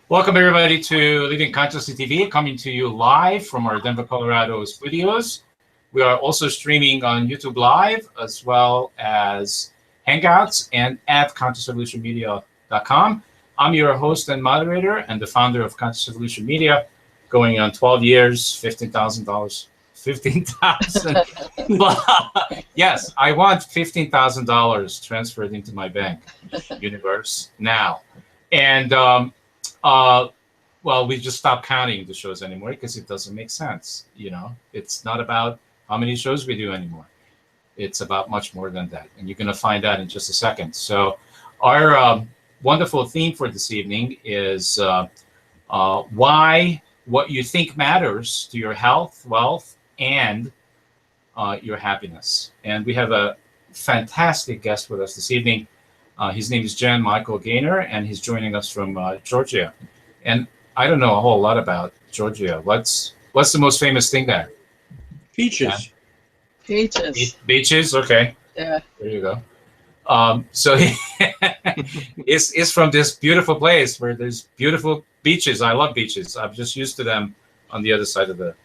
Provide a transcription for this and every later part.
Welcome everybody to Living Consciously TV, coming to you live from our Denver, Colorado studios. We are also streaming on YouTube Live as well as Hangouts and at ConsciousEvolutionMedia.com. I'm your host and moderator and the founder of Conscious Evolution Media, going on 12 years, $15,000. 15,000. Yes, I want $15,000 transferred into my bank universe now. And well, we just stopped counting the shows anymore because it doesn't make sense. You know, it's not about how many shows we do anymore. It's about much more than that. And you're going to find out in just a second. So our wonderful theme for this evening is why what you think matters to your health, wealth, and your happiness. And we have a fantastic guest with us this evening. His name is Jan Michael Gaynor, and he's joining us from Georgia. And I don't know a whole lot about Georgia. What's the most famous thing there? Peaches. Peaches. Beaches? Okay. Yeah. There you go. So it's from this beautiful place where there's beautiful beaches. I love beaches. I'm just used to them on the other side of the...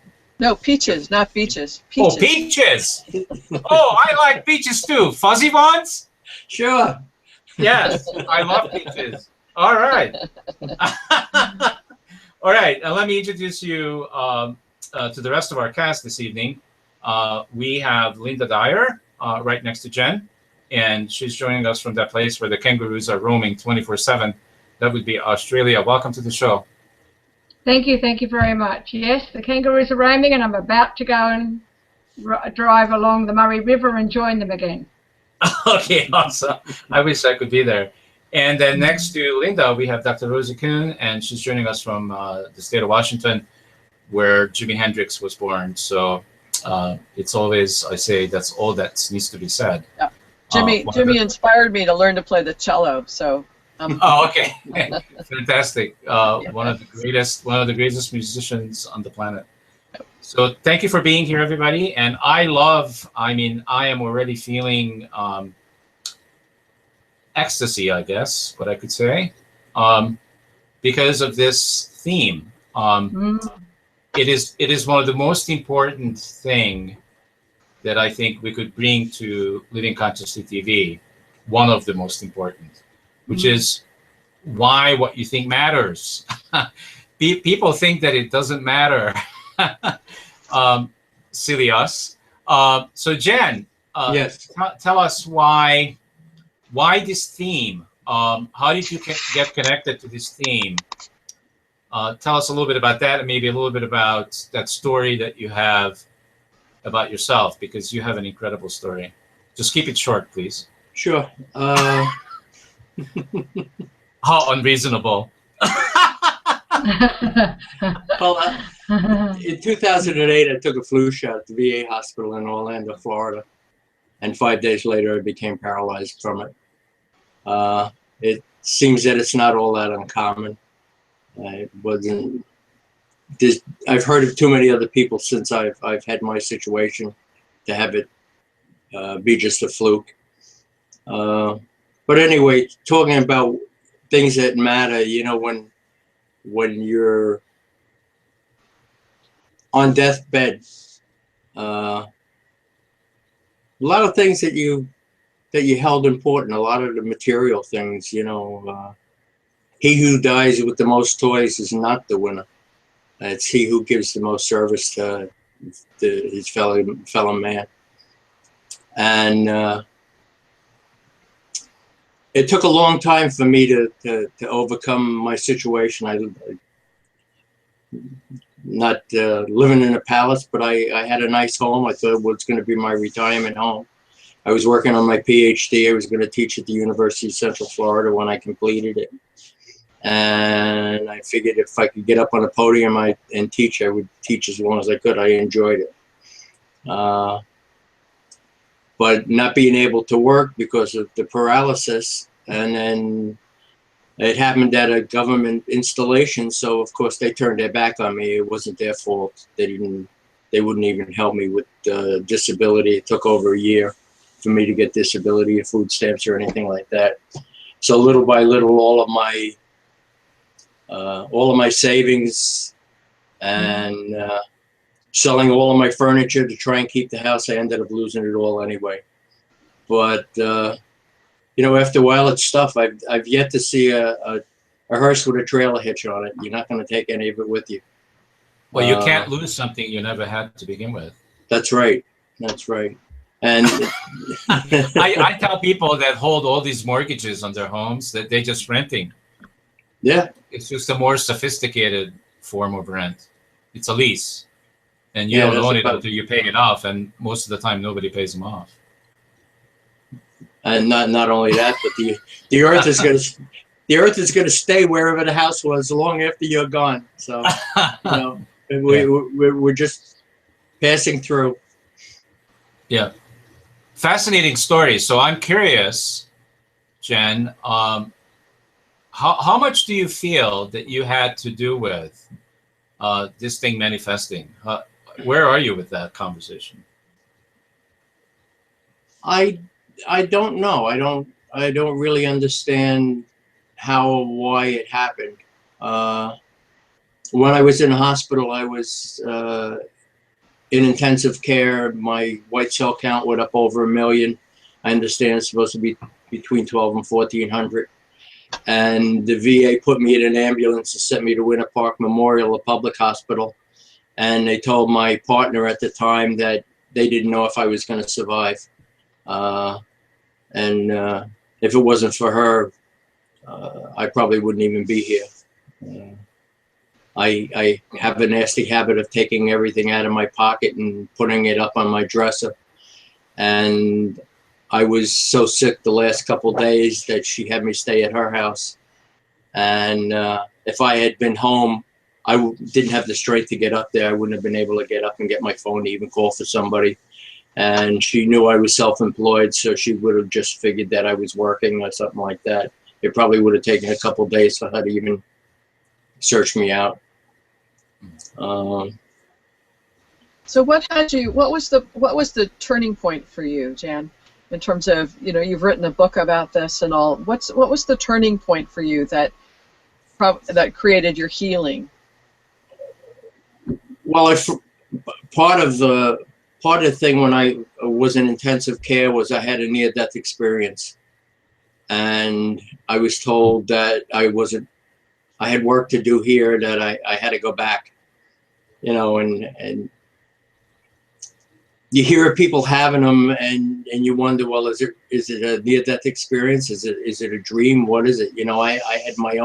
No, peaches, not beaches. Peaches. Oh, peaches! Oh, I like beaches too. Fuzzy ones? Sure. Yes, I love peaches. All right. All right, let me introduce you to the rest of our cast this evening. We have Linda Dyer right next to Jen, and she's joining us from that place where the kangaroos are roaming 24/7. That would be Australia. Welcome to the show. Thank you very much. Yes, the kangaroos are roaming, and I'm about to go and drive along the Murray River and join them again. Okay, awesome. I wish I could be there. And then next to Linda, we have Dr. Rosa Kuhn, and she's joining us from the state of Washington, where Jimi Hendrix was born. So it's always, I say, that's all that needs to be said. Yeah. Jimmy inspired me to learn to play the cello. So. Oh, okay. Fantastic. One of the greatest musicians on the planet. So thank you for being here, everybody. And I am already feeling ecstasy, I guess, what I could say, because of this theme. It is one of the most important thing that I think we could bring to Living Consciously TV, one of the most important, which is why what you think matters. People think that it doesn't matter. Silly us. So Jen, Yes. Tell us why this theme. How did you get connected to this theme? Tell us a little bit about that, and maybe a little bit about that story that you have about yourself, because you have an incredible story. Just keep it short, please. Sure. How unreasonable. Well, in 2008, I took a flu shot at the VA hospital in Orlando, Florida, and 5 days later, I became paralyzed from it. It seems that it's not all that uncommon. I've heard of too many other people since I've had my situation to have it be just a fluke. But anyway, talking about things that matter, you know, when you're on deathbed, a lot of things that you held important, a lot of the material things, you know, he who dies with the most toys is not the winner. It's he who gives the most service to his fellow man. And it took a long time for me to overcome my situation. I not living in a palace, but I had a nice home. I thought it was going to be my retirement home. I was working on my PhD. I was going to teach at the University of Central Florida when I completed it. And I figured if I could get up on a podium and teach, I would teach as long as I could. I enjoyed it. But not being able to work because of the paralysis, and then it happened at a government installation, so of course they turned their back on me. It wasn't their fault. They wouldn't even help me with disability. It took over a year for me to get disability or food stamps or anything like that. So little by little, all of my all of my savings, and selling all of my furniture to try and keep the house. I ended up losing it all anyway. But you know, after a while, it's tough. I've yet to see a hearse with a trailer hitch on it. You're not going to take any of it with you. Well, you can't lose something you never had to begin with. That's right. That's right. And I tell people that hold all these mortgages on their homes that they're just renting. yeah, It's just a more sophisticated form of rent. It's a lease, and you Yeah, don't that's own it about- until you pay it off, and most of the time nobody pays them off. and not only that, but the earth is going to stay wherever the house was long after you're gone. So you know, we're just passing through. Yeah, fascinating story. So I'm curious, Jen, how much do you feel that you had to do with this thing manifesting? Where are you with that conversation? I don't know. I don't really understand how or why it happened. When I was in hospital, I was in intensive care. My white cell count went up over 1 million. I understand it's supposed to be between 12 and 1400. And the VA put me in an ambulance and sent me to Winter Park Memorial, a public hospital. And they told my partner at the time that they didn't know if I was going to survive. And if it wasn't for her, I probably wouldn't even be here. I have a nasty habit of taking everything out of my pocket and putting it up on my dresser. And I was so sick the last couple days that she had me stay at her house. And if I had been home, I didn't have the strength to get up there. I wouldn't have been able to get up and get my phone to even call for somebody. And she knew I was self-employed, so she would have just figured that I was working or something like that. It probably would have taken a couple of days for her to even search me out. So what was the turning point for you, Jan, in terms of, you know, you've written a book about this and all. What was the turning point for you that created your healing? Well, part of the thing when I was in intensive care was I had a near-death experience, and I was told that I had work to do here, that I had to go back, you know, and you hear of people having them, and you wonder, well, is it a near-death experience? Is it a dream? What is it? You know, I had my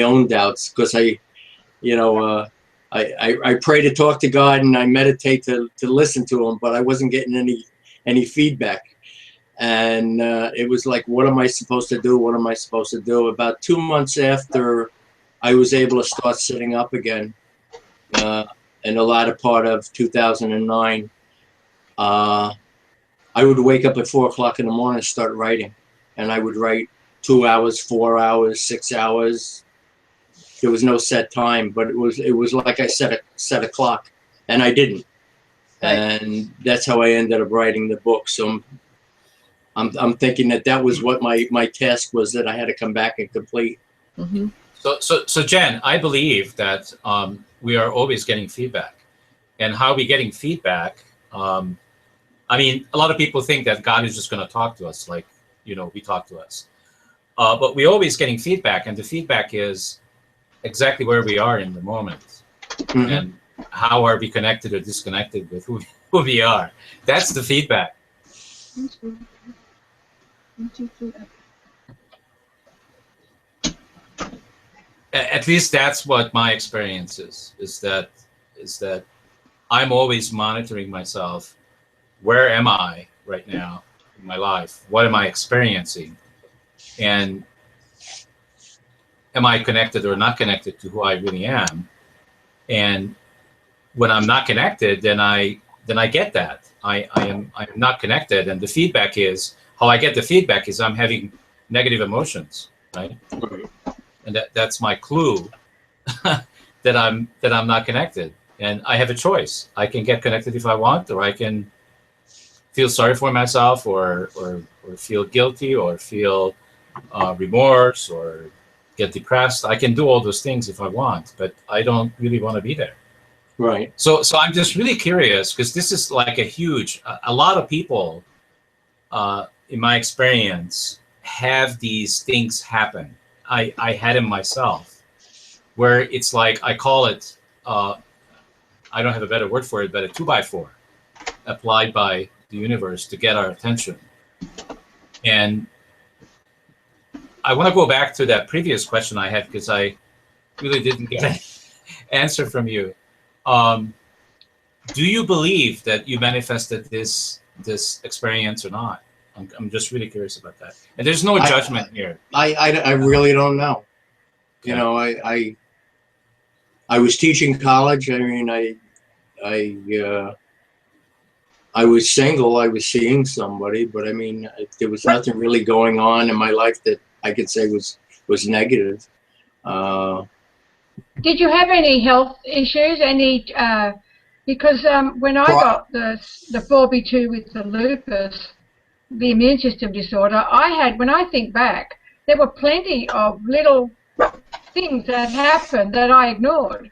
own doubts, because I pray to talk to God, and I meditate to listen to him, but I wasn't getting any feedback. And it was like, what am I supposed to do? What am I supposed to do? About 2 months after I was able to start sitting up again, in the latter part of 2009, I would wake up at 4 o'clock in the morning and start writing. And I would write 2 hours, 4 hours, 6 hours. There was no set time, but it was like I set a clock, and I didn't. Right. And that's how I ended up writing the book. So I'm thinking that was what my task was, that I had to come back and complete. Mm-hmm. So Jen, I believe that we are always getting feedback, and how we getting feedback. I mean, a lot of people think that God is just going to talk to us, like, you know, we talk to us, but we're always getting feedback, and the feedback is exactly where we are in the moment. Mm-hmm. And how are we connected or disconnected with who we are. That's the feedback. At least that's what my experience is that I'm always monitoring myself. Where am I right now in my life? What am I experiencing? And am I connected or not connected to who I really am? And when I'm not connected, then I get that I'm not connected. And the feedback is, how I get the feedback is I'm having negative emotions, right? And that's my clue that I'm not connected. And I have a choice. I can get connected if I want, or I can feel sorry for myself, or feel guilty, or feel remorse, or get depressed. I can do all those things if I want, but I don't really want to be there. Right. So I'm just really curious, because this is like a lot of people, in my experience, have these things happen. I had them myself, where it's like, I call it, I don't have a better word for it, but a 2x4 applied by the universe to get our attention. And I want to go back to that previous question I had, because I really didn't get an answer from you. Do you believe that you manifested this experience or not? I'm just really curious about that. And there's no judgment here. I really don't know. Okay. You know, I was teaching college. I mean, I was single. I was seeing somebody, but I mean, there was nothing really going on in my life that I could say was negative. Did you have any health issues? Any because when I got the 4B2 with the lupus, the immune system disorder, when I think back, there were plenty of little things that happened that I ignored.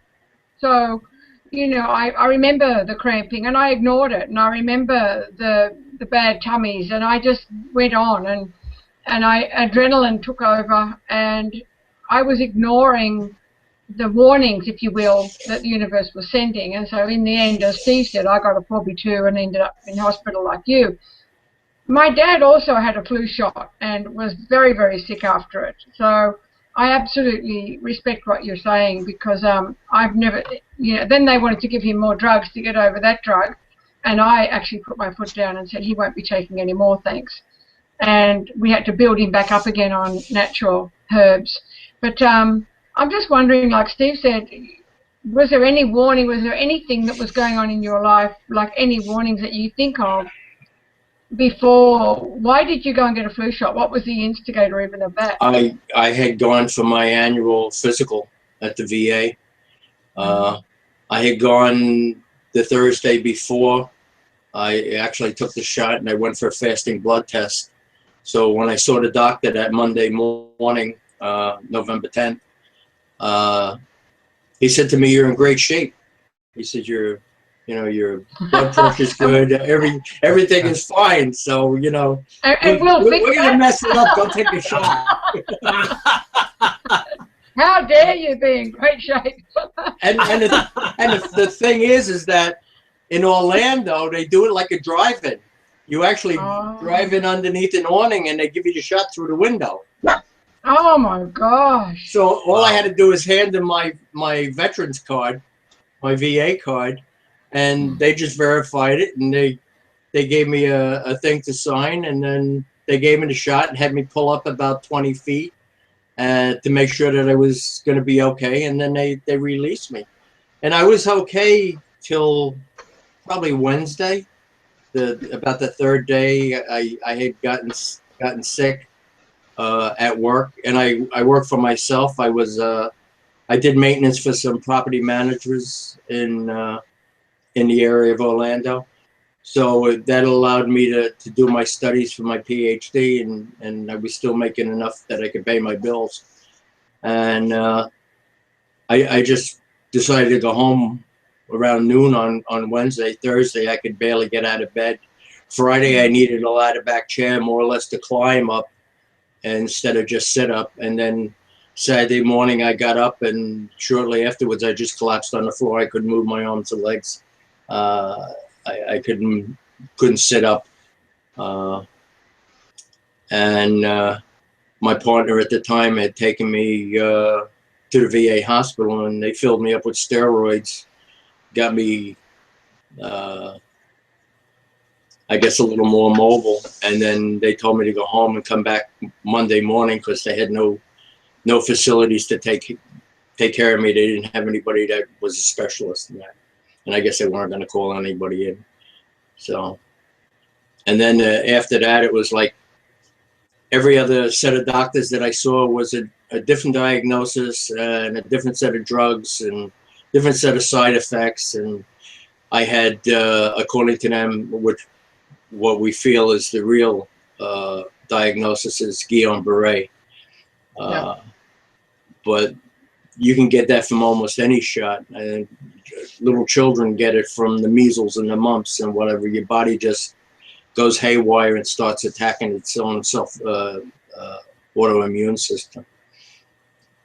So, you know, I remember the cramping and I ignored it, and I remember the bad tummies, and I just went on, and adrenaline took over, and I was ignoring the warnings, if you will, that the universe was sending. And so in the end, as Steve said, I got a 4B2 and ended up in hospital like you. My dad also had a flu shot and was very, very sick after it. So I absolutely respect what you're saying, because I've never, you know, then they wanted to give him more drugs to get over that drug. And I actually put my foot down and said he won't be taking any more, thanks. And we had to build him back up again on natural herbs. But I'm just wondering, like Steve said, was there any warning, was there anything that was going on in your life, like any warnings that you think of before? Why did you go and get a flu shot? What was the instigator even of that? I had gone for my annual physical at the VA. I had gone the Thursday before. I actually took the shot and I went for a fasting blood test. So when I saw the doctor that Monday morning, November 10th, he said to me, "You're in great shape." He said, "Your blood pressure's good. Everything is fine. So, you know, and we're gonna mess it up. Don't take a shot." How dare you be in great shape? and the thing is that in Orlando they do it like a drive-in. You actually drive in underneath an awning and they give you the shot through the window. Oh my gosh! So all I had to do is hand them my veterans card, my VA card, and they just verified it, and they gave me a thing to sign, and then they gave me the shot and had me pull up about 20 feet to make sure that I was going to be okay, and then they released me. And I was okay till probably Wednesday. About the third day, I had gotten sick at work, and I worked for myself. I did maintenance for some property managers in the area of Orlando. So that allowed me to do my studies for my PhD, and I was still making enough that I could pay my bills. And I just decided to go home around noon on Wednesday. Thursday, I could barely get out of bed. Friday, I needed a ladder back chair more or less to climb up instead of just sit up. And then Saturday morning, I got up, and shortly afterwards, I just collapsed on the floor. I couldn't move my arms or legs. I couldn't sit up. And my partner at the time had taken me to the VA hospital, and they filled me up with steroids, got me, I guess, a little more mobile. And then they told me to go home and come back Monday morning because they had no facilities to take care of me. They didn't have anybody that was a specialist in that. And I guess they weren't going to call anybody in. So, and then after that, it was like every other set of doctors that I saw was a different diagnosis and a different set of drugs and different set of side effects. And I had, according to them, what we feel is the real diagnosis is Guillain-Barré. but you can get that from almost any shot. And little children get it from the measles and the mumps and whatever. Your body just goes haywire and starts attacking its own autoimmune system.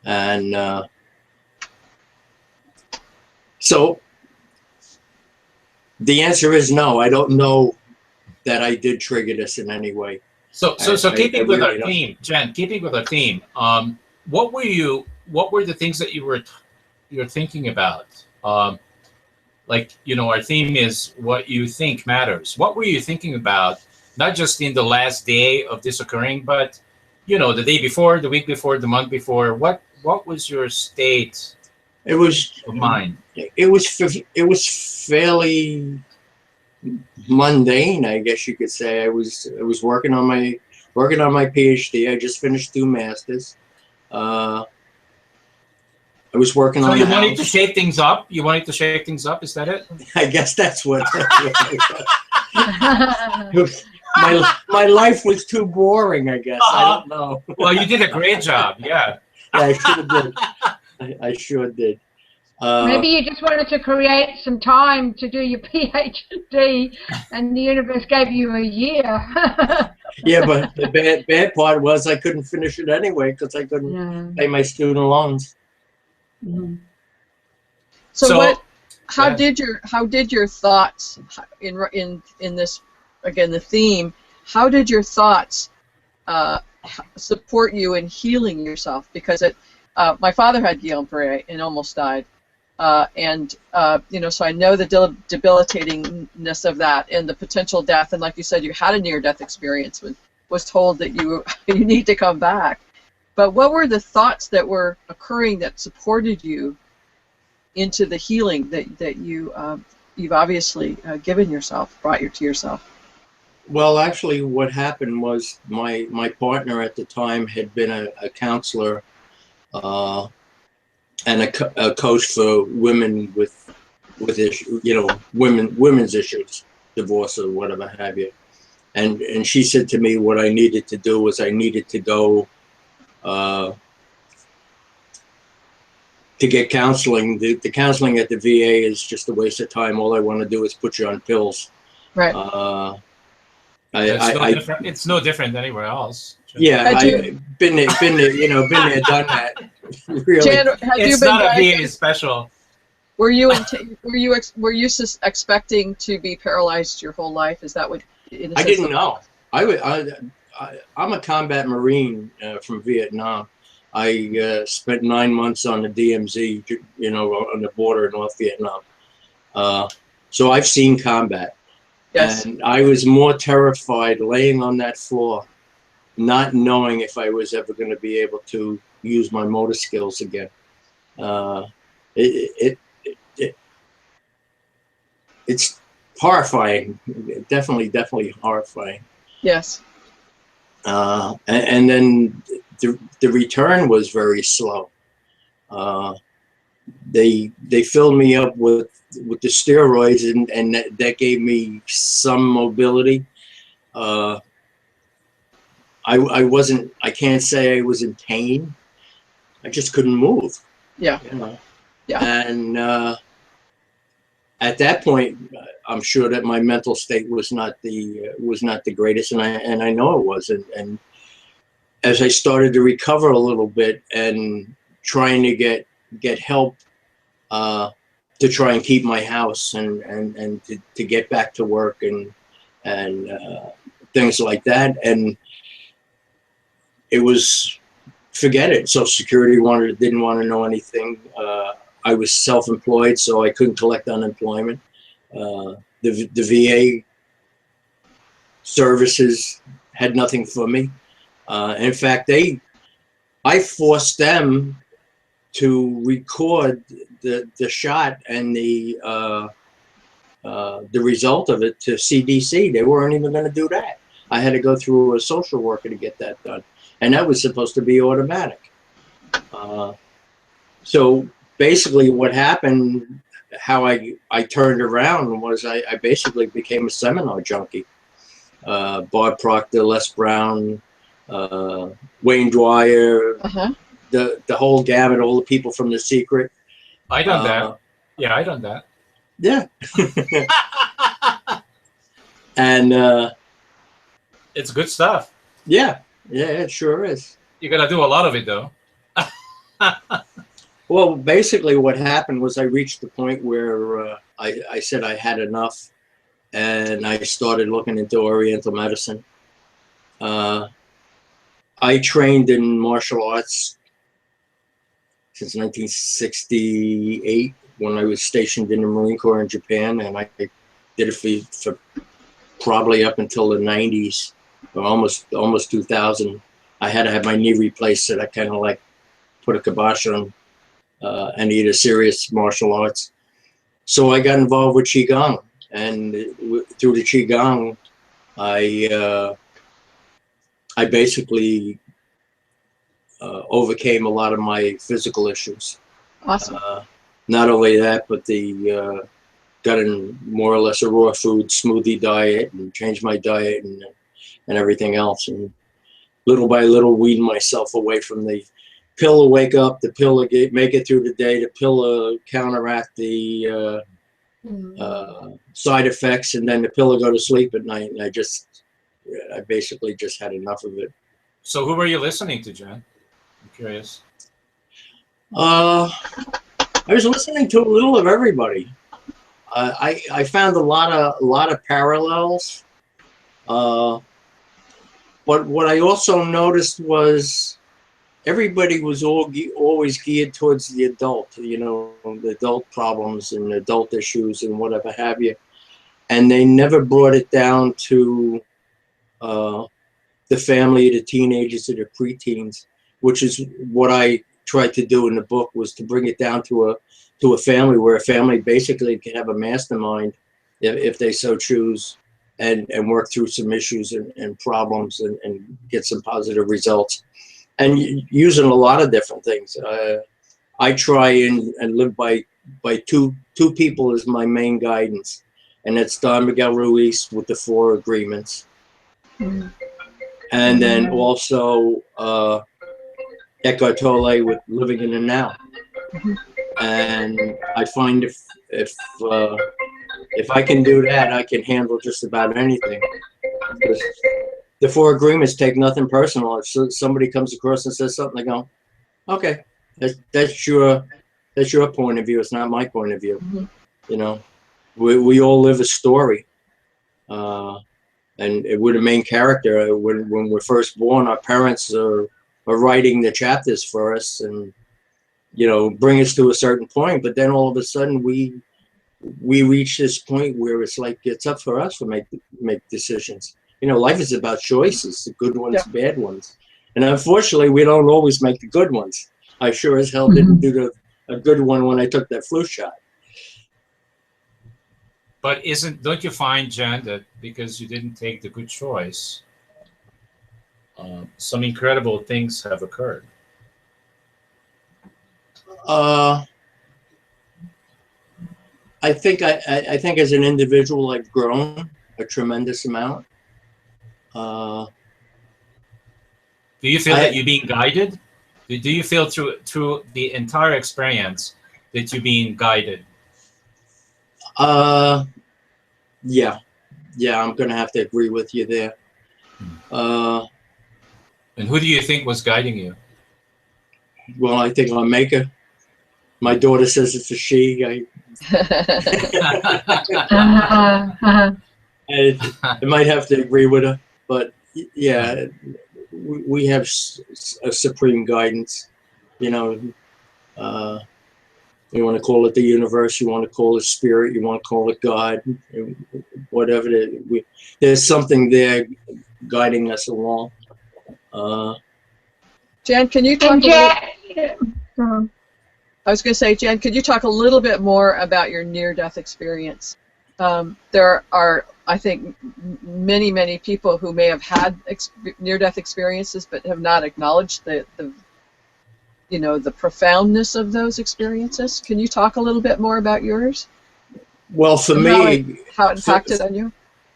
And so the answer is no. I don't know that I did trigger this in any way. So keeping with our theme, Jen, keeping with our theme, what were the things that you're thinking about? Like, you know, our theme is what you think matters. What were you thinking about, not just in the last day of this occurring, but, you know, the day before, the week before, the month before? What was your state of mind? It was fairly mundane, I guess you could say. I was working on my PhD. I just finished 2 masters. I was working on. So you wanted to shake things up? You wanted to shake things up? Is that it? I guess that's what. My life was too boring, I guess. I don't know. Well, you did a great job. Yeah. I sure did. I sure did. Maybe you just wanted to create some time to do your PhD, and the universe gave you a year. Yeah, but the bad part was I couldn't finish it anyway because I couldn't pay my student loans. Mm-hmm. So how did your thoughts in this, again, the theme, how did your thoughts support you in healing yourself? Because my father had Guillain-Barré and almost died. You know, so I know the debilitatingness of that and the potential death. And like you said, you had a near-death experience, was told that you need to come back. But what were the thoughts that were occurring that supported you into the healing that you've obviously given yourself, brought you to yourself? Well, actually, what happened was my partner at the time had been a counselor and a coach for women with issues, you know, women's issues, divorce or whatever have you. And she said to me what I needed to do was I needed to go to get counseling. The counseling at the VA is just a waste of time. All I want to do is put you on pills. Right. It's no different anywhere else. Yeah, I've been there, you know, been there, done that. Really. Jan, it's not a VA special. Were you expecting to be paralyzed your whole life? Is that what? I didn't know. I'm a combat Marine from Vietnam. I spent 9 months on the DMZ, you know, on the border in North Vietnam. So I've seen combat. Yes. And I was more terrified laying on that floor, not knowing if I was ever going to be able to use my motor skills again. It's horrifying. Definitely horrifying. Yes. And then the return was very slow. They filled me up with the steroids, and that gave me some mobility. I can't say I was in pain. I just couldn't move. Yeah. You know? Yeah. And at that point, I'm sure that my mental state was not the greatest, and I know it wasn't. And as I started to recover a little bit and trying to get help to try and keep my house and to get back to work and things like that, and it was, forget it. Social Security didn't want to know anything. I was self-employed, so I couldn't collect unemployment. The VA services had nothing for me. In fact, I forced them to record the shot and the result of it to CDC. They weren't even going to do that. I had to go through a social worker to get that done, and that was supposed to be automatic. So basically, what happened, how I turned around was I basically became a seminar junkie. Bob Proctor, Les Brown, Wayne Dwyer, the whole gamut, all the people from The Secret. I done that. Yeah, I done that. Yeah. And It's good stuff. yeah, it sure is. You gotta do a lot of it though. Well, basically what happened was I reached the point where I said I had enough, and I started looking into Oriental medicine. I trained in martial arts since 1968 when I was stationed in the Marine Corps in Japan, and I did it for probably up until the 90s, or almost 2000. I had to have my knee replaced, so that kind of like put a kibosh on any of the serious martial arts. So I got involved with Qigong, and through the Qigong, I basically overcame a lot of my physical issues. Awesome. Not only that, but got in more or less a raw food smoothie diet and changed my diet and everything else. And little by little weaned myself away from the pill to wake up, the pill to make it through the day, the pill to counteract the side effects, and then the pill to go to sleep at night. And I basically just had enough of it. So who were you listening to, Jen? I'm curious. I was listening to a little of everybody. I found a lot of parallels. But what I also noticed was everybody was always geared towards the adult, the adult problems and adult issues and whatever have you. And they never brought it down to the family, the teenagers, or the preteens, which is what I tried to do in the book, was to bring it down to a family, where a family basically can have a mastermind if they so choose, and work through some issues and problems and get some positive results. And using a lot of different things. I try and live by two people as my main guidance, and that's Don Miguel Ruiz with the 4 agreements. Mm-hmm. And then also Eckhart Tolle with living in the now. Mm-hmm. And I find if I can do that, I can handle just about anything. Because the 4 agreements take nothing personal. If somebody comes across and says something, they go, "Okay, that's your point of view. It's not my point of view." Mm-hmm. We all live a story. And we're the main character. When we're first born, our parents are writing the chapters for us, and bring us to a certain point. But then all of a sudden, we reach this point where it's like it's up for us to make decisions. Life is about choices, the good ones, bad ones, and unfortunately, we don't always make the good ones. I sure as hell didn't do a good one when I took that flu shot. But don't you find, Jen, that because you didn't take the good choice, some incredible things have occurred? I think as an individual, I've grown a tremendous amount. Do you feel that you're being guided? Do you feel through the entire experience that you're being guided? Yeah, I'm gonna have to agree with you there. And who do you think was guiding you? Well, I think our maker. My daughter says it's a she. I might have to agree with her, but yeah, we have a supreme guidance. You want to call it the universe, you want to call it spirit, you want to call it God, whatever. There's something there guiding us along. Jan, can you talk I was going to say, Jan, could you talk a little bit more about your near-death experience? There are, I think, many people who may have had near-death experiences but have not acknowledged the profoundness of those experiences. Can you talk a little bit more about yours? Well, for me, how it impacted on you?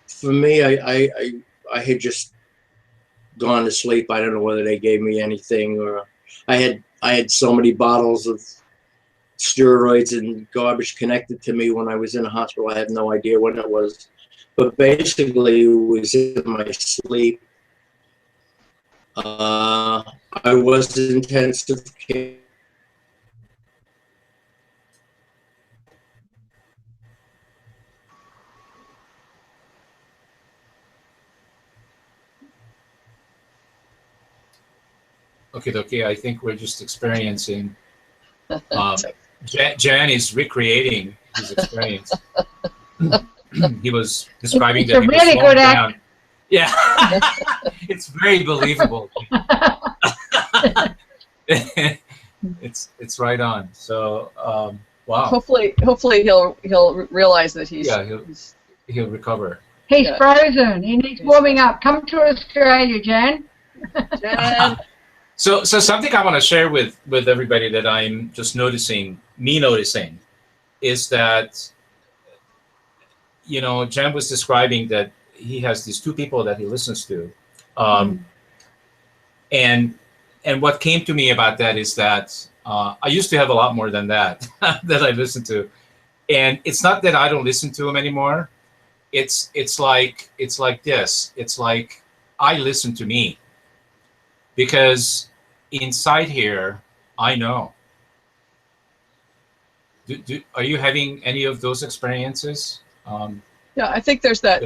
For me, I had just gone to sleep. I don't know whether they gave me anything, or I I had so many bottles of steroids and garbage connected to me when I was in a hospital. I had no idea when it was, but basically it was in my sleep. I was in intensive care. Okay, I think we're just experiencing. Jan is recreating his experience. He was describing It's that a he was really slowing good down. Yeah, it's very believable. It's right on. So wow. Hopefully he'll realize that Yeah, he'll recover. He's Yeah. frozen. He needs warming up. Come to Australia, Jan. Jan. So something I want to share with everybody that I'm just noticing is that, you know, Jan was describing that he has these two people that he listens to, and what came to me about that is that I used to have a lot more than that that I listened to, and it's not that I don't listen to him anymore. It's like this. It's like I listen to me, because inside here I know. Are you having any of those experiences? Yeah, I think there's that.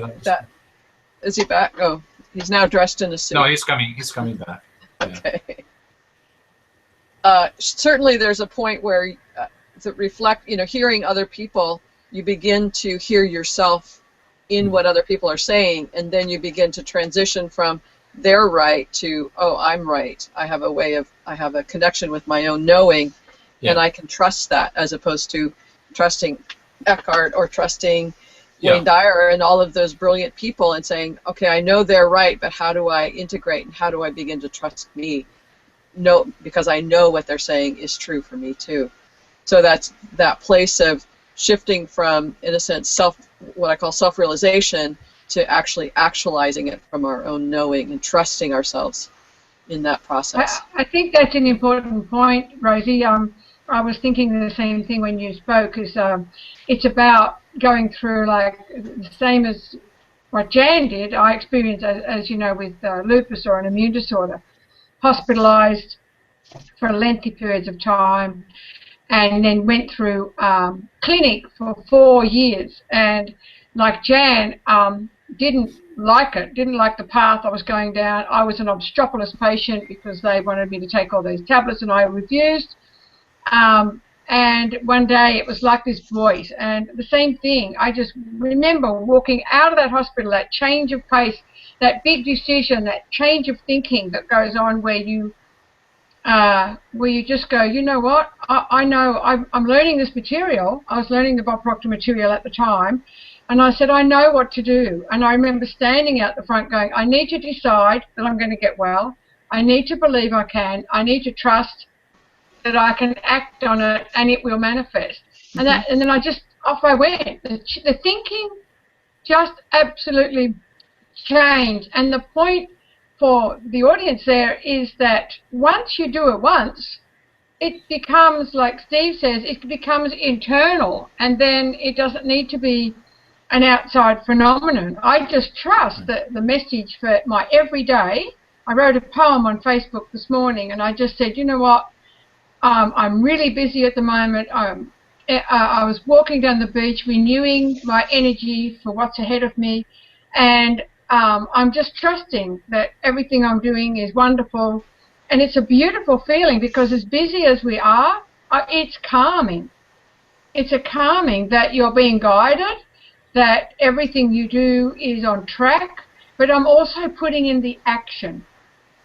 Is he back? Oh, he's now dressed in a suit. No, he's coming. He's coming back. Yeah. Okay. Certainly, there's a point where to reflect. You know, hearing other people, you begin to hear yourself in what other people are saying, and then you begin to transition from they're right to, oh, I'm right. I have a connection with my own knowing, and I can trust that, as opposed to trusting Eckhart or trusting Wayne Dyer and all of those brilliant people and saying, okay, I know they're right, but how do I integrate and how do I begin to trust me? No, because I know what they're saying is true for me too. So that's that place of shifting from, in a sense, what I call self-realization, to actually actualizing it from our own knowing and trusting ourselves in that process. I think that's an important point, Rosie. I was thinking the same thing when you spoke, is it's about going through, like, the same as what Jan did. I experienced, as you know, with lupus or an immune disorder, hospitalized for lengthy periods of time, and then went through clinic for 4 years. And like Jan, didn't like it, didn't like the path I was going down. I was an obstropolis patient because they wanted me to take all these tablets and I refused. And one day it was like this voice, and the same thing. I just remember walking out of that hospital, that change of pace, that big decision, that change of thinking that goes on where you just go, you know what, I know I'm learning this material. I was learning the Bob Proctor material at the time, and I said, I know what to do. And I remember standing out the front going, I need to decide that I'm going to get well. I need to believe I can. I need to trust that I can act on it and it will manifest. And then off I went. The thinking just absolutely changed. And the point for the audience there is that once you do it once, it becomes, like Steve says, it becomes internal, and then it doesn't need to be an outside phenomenon. I just trust that the message for my everyday. I wrote a poem on Facebook this morning, and I just said, you know what, I'm really busy at the moment. I was walking down the beach, renewing my energy for what's ahead of me, and I'm just trusting that everything I'm doing is wonderful. And it's a beautiful feeling, because as busy as we are, it's calming. It's a calming that you're being guided, that everything you do is on track, but I'm also putting in the action.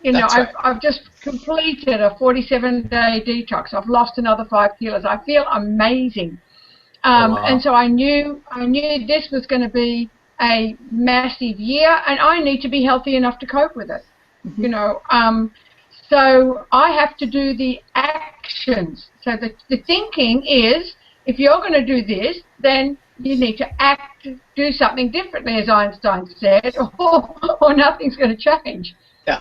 You know, I've just completed a 47-day detox. I've lost another 5 kilos. I feel amazing. Wow. And so I knew this was going to be a massive year, and I need to be healthy enough to cope with it. You know, so I have to do the actions. So the thinking is, if you're going to do this, then you need to do something differently, as Einstein said, or nothing's going to change. Yeah.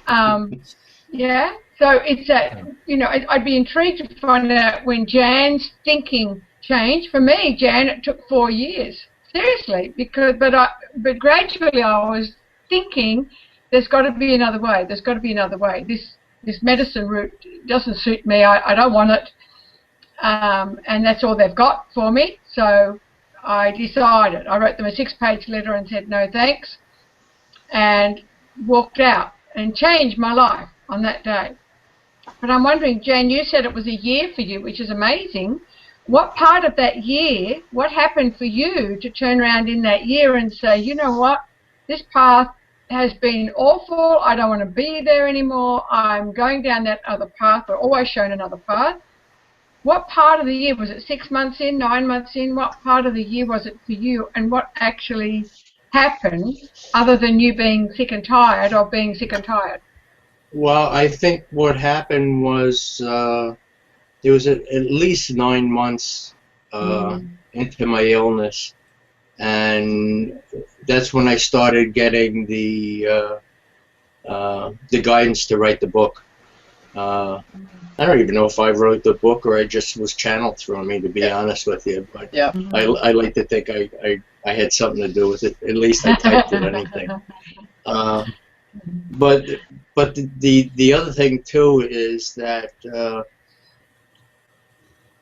Yeah. So it's that, you know, I'd be intrigued to find out when Jan's thinking changed. For me, Jan, it took 4 years. Seriously, but gradually I was thinking, there's got to be another way. There's got to be another way. This medicine route doesn't suit me. I don't want it, and that's all they've got for me. So I decided. I wrote them a 6-page letter and said no thanks, and walked out and changed my life on that day. But I'm wondering, Jan, you said it was a year for you, which is amazing. What part of that year, what happened for you to turn around in that year and say, you know what, this path has been awful, I don't want to be there anymore, I'm going down that other path, or always shown another path? What part of the year, was it 6 months in, 9 months in, what part of the year was it for you, and what actually happened other than you being sick and tired of being sick and tired? Well, I think what happened was it was at least 9 months into my illness, and that's when I started getting the guidance to write the book. I don't even know if I wrote the book or I just was channeled through me, to be honest with you. But I like to think I had something to do with it. At least I typed it, anything. But the other thing too is that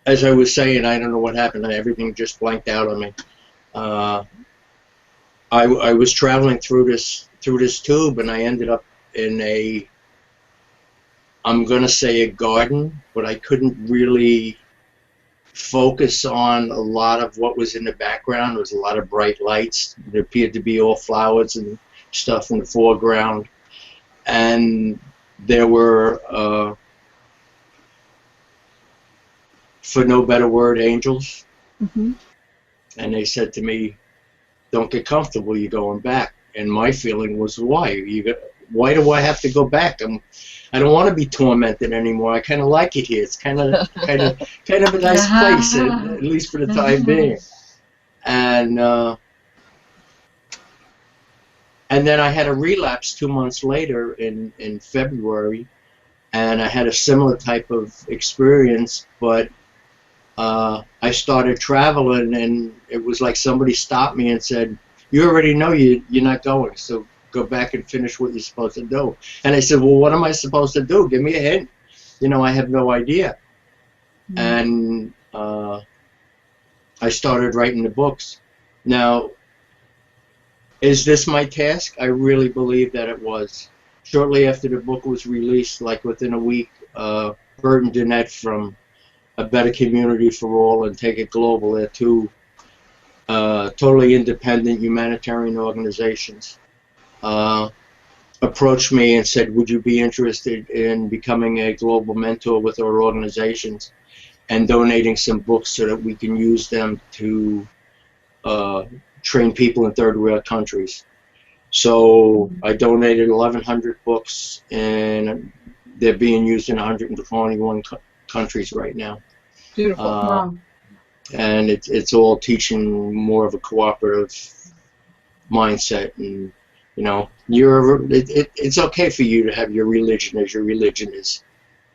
as I was saying, I don't know what happened. Everything just blanked out on me. I was traveling through this tube, and I ended up in a, I'm gonna say a garden, but I couldn't really focus on a lot of what was in the background. There was a lot of bright lights. There appeared to be all flowers and stuff in the foreground, and there were, for no better word, angels. And they said to me, "Don't get comfortable. You're going back." And my feeling was, "Why? Why do I have to go back? I don't want to be tormented anymore. I kind of like it here. It's kind of a nice place, at least for the time being." And then I had a relapse 2 months later in February, and I had a similar type of experience, but I started traveling, and it was like somebody stopped me and said, "You already know you're not going, so go back and finish what you're supposed to do." And I said, "Well, what am I supposed to do? Give me a hint. You know, I have no idea." And I started writing the books. Now, is this my task? I really believe that it was. Shortly after the book was released, like within a week, Bert and Danette from A Better Community for All and Take It Global, they're two totally independent humanitarian organizations, approached me and said, "Would you be interested in becoming a global mentor with our organizations and donating some books so that we can use them to train people in third world countries?" So I donated 1,100 books, and they're being used in 121 countries right now. Beautiful. Wow. And it's all teaching more of a cooperative mindset, and you know, it's okay for you to have your religion as your religion is.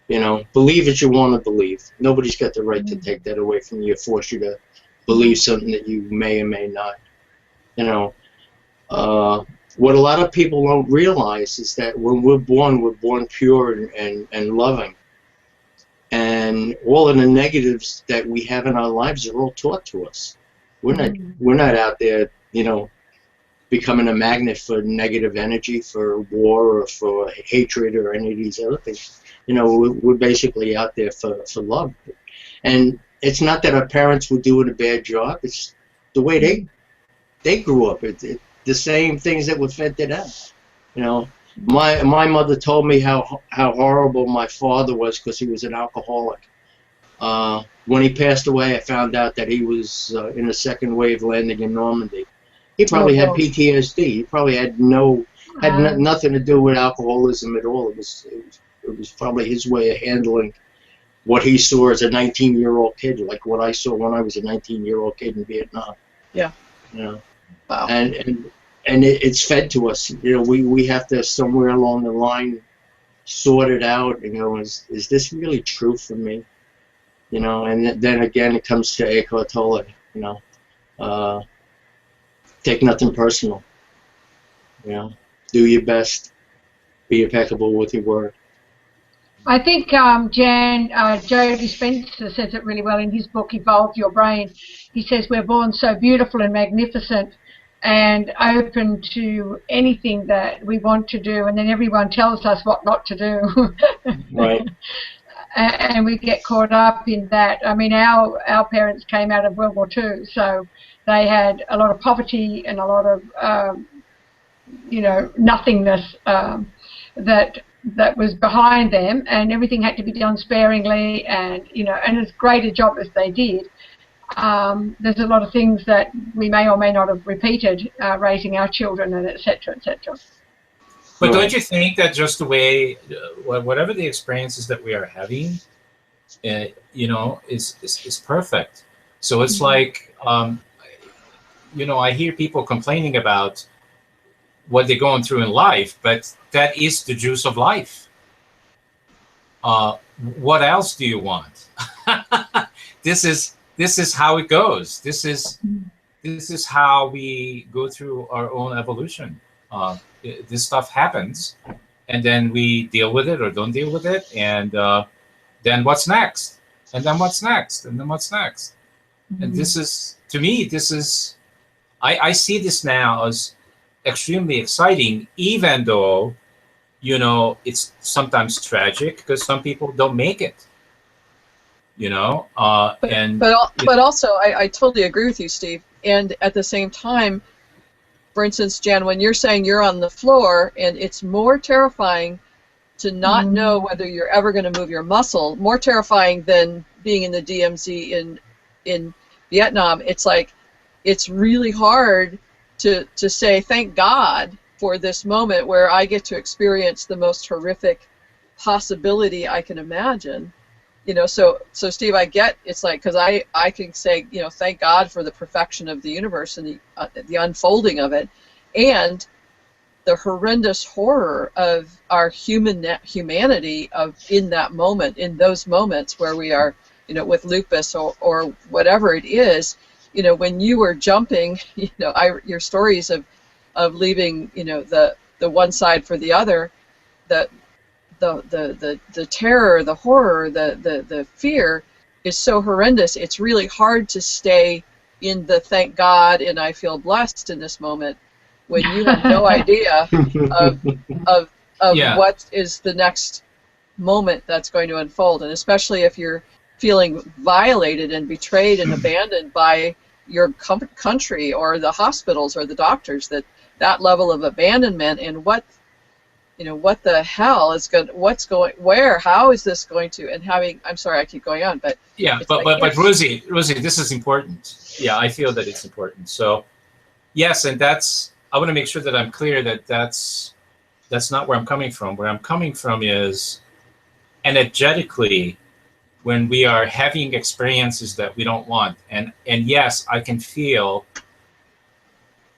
You know, believe as you want to believe. Nobody's got the right to take that away from you, force you to believe something that you may or may not. You know, what a lot of people don't realize is that when we're born pure and loving. And all of the negatives that we have in our lives are all taught to us. We're not out there, you know, becoming a magnet for negative energy, for war or for hatred or any of these other things. You know, we're basically out there for love. And it's not that our parents were doing a bad job. It's the way they grew up. It's the same things that were fed to them. You know, my mother told me how horrible my father was because he was an alcoholic. When he passed away, I found out that he was in a second wave landing in Normandy. He probably had PTSD. He probably had nothing to do with alcoholism at all. It was probably his way of handling what he saw as a 19-year-old kid, like what I saw when I was a 19-year-old kid in Vietnam. Yeah. You know. Wow. And it's fed to us. You know, we have to somewhere along the line sort it out and go, is this really true for me? You know, and then again, it comes to Eckhart Tolle, you know, take nothing personal, you know, do your best, be impeccable with your word. I think Jan, Joe Dispenza says it really well in his book, Evolve Your Brain. He says we're born so beautiful and magnificent and open to anything that we want to do, and then everyone tells us what not to do. Right. And we get caught up in that. I mean, our parents came out of World War II, so they had a lot of poverty and a lot of, you know, nothingness that was behind them, and everything had to be done sparingly, and, you know, and as great a job as they did, there's a lot of things that we may or may not have repeated raising our children, and et cetera, et cetera. But don't you think that just the way, whatever the experiences that we are having, you know, is perfect. So it's like, you know, I hear people complaining about what they're going through in life, but that is the juice of life. What else do you want? This is how it goes. This is how we go through our own evolution. This stuff happens, and then we deal with it or don't deal with it, and then what's next? And then what's next? And then what's next? And this is, to me, I see this now as extremely exciting, even though, you know, it's sometimes tragic because some people don't make it, you know. But also, I totally agree with you, Steve. And at the same time, for instance, Jan, when you're saying you're on the floor and it's more terrifying to not know whether you're ever going to move your muscle, more terrifying than being in the DMZ in Vietnam. It's like, it's really hard to say thank God for this moment where I get to experience the most horrific possibility I can imagine. You know, so Steve, I get, it's like, because I can say, you know, thank God for the perfection of the universe and the unfolding of it, and the horrendous horror of our humanity in that moment, in those moments where we are, you know, with lupus or whatever it is. You know, when you were jumping, you know, your stories of leaving, you know, the one side for the other, the terror, the horror, the fear is so horrendous. It's really hard to stay in the thank God and I feel blessed in this moment when you have no idea of what is the next moment that's going to unfold, and especially if you're feeling violated and betrayed and abandoned by your country or the hospitals or the doctors, that level of abandonment, and what the hell is how is this going to, and having, I'm sorry I keep going on, but yeah, but Rosie, this is important. Yeah, I feel that it's important. So yes, and I want to make sure that I'm clear that that's not where I'm coming from. Where I'm coming from is energetically, when we are having experiences that we don't want, and yes, I can feel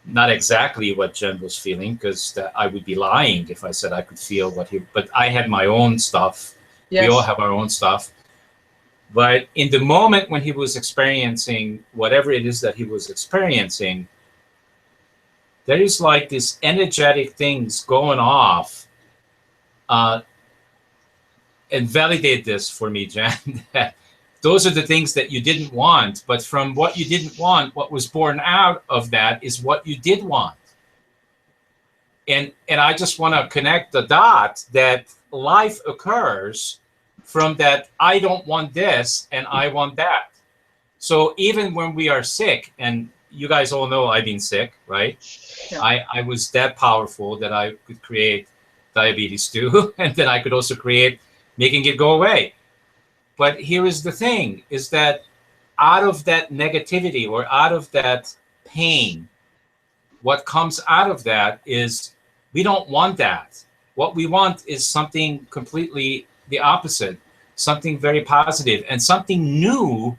not exactly what Jen was feeling, because I would be lying if I said I could feel but I had my own stuff. Yes. We all have our own stuff. But in the moment when he was experiencing whatever it is that he was experiencing, there is like this energetic things going off, and validate this for me, Jen, that those are the things that you didn't want, but from what you didn't want, what was born out of that is what you did want. And I just want to connect the dots that life occurs from that I don't want this and I want that. So even when we are sick, and you guys all know I've been sick, right? Yeah. I was that powerful that I could create diabetes too, and then I could also create making it go away. But here is the thing, is that out of that negativity or out of that pain, what comes out of that is we don't want that. What we want is something completely the opposite, something very positive, and something new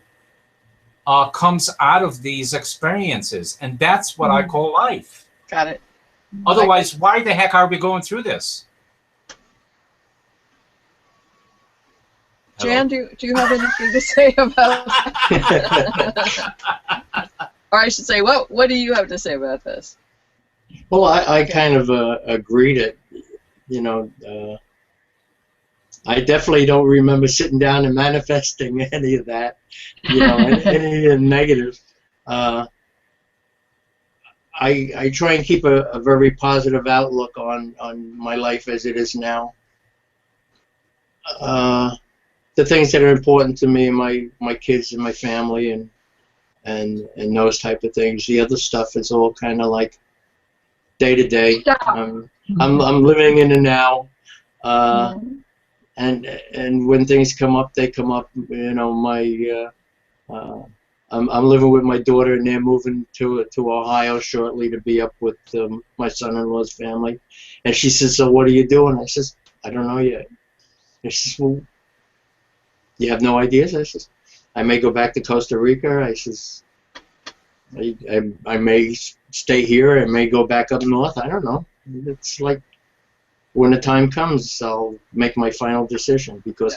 comes out of these experiences. And that's what I call life. Got it. Otherwise, why the heck are we going through this? Jan, do you have anything to say about that? Or I should say, what do you have to say about this? Well, I kind of agree that, you know, I definitely don't remember sitting down and manifesting any of that, you know, any of the negative. I try and keep a very positive outlook on my life as it is now. The things that are important to me, my kids and my family, and those type of things. The other stuff is all kind of like day to day. I'm living in the now, and when things come up, they come up. You know, I'm living with my daughter, and they're moving to Ohio shortly to be up with my son-in-law's family. And she says, "So what are you doing?" I says, "I don't know yet." And she says, "Well, you have no ideas?" I says, "I may go back to Costa Rica." I says, I may stay here. I may go back up north. I don't know. It's like when the time comes, I'll make my final decision, because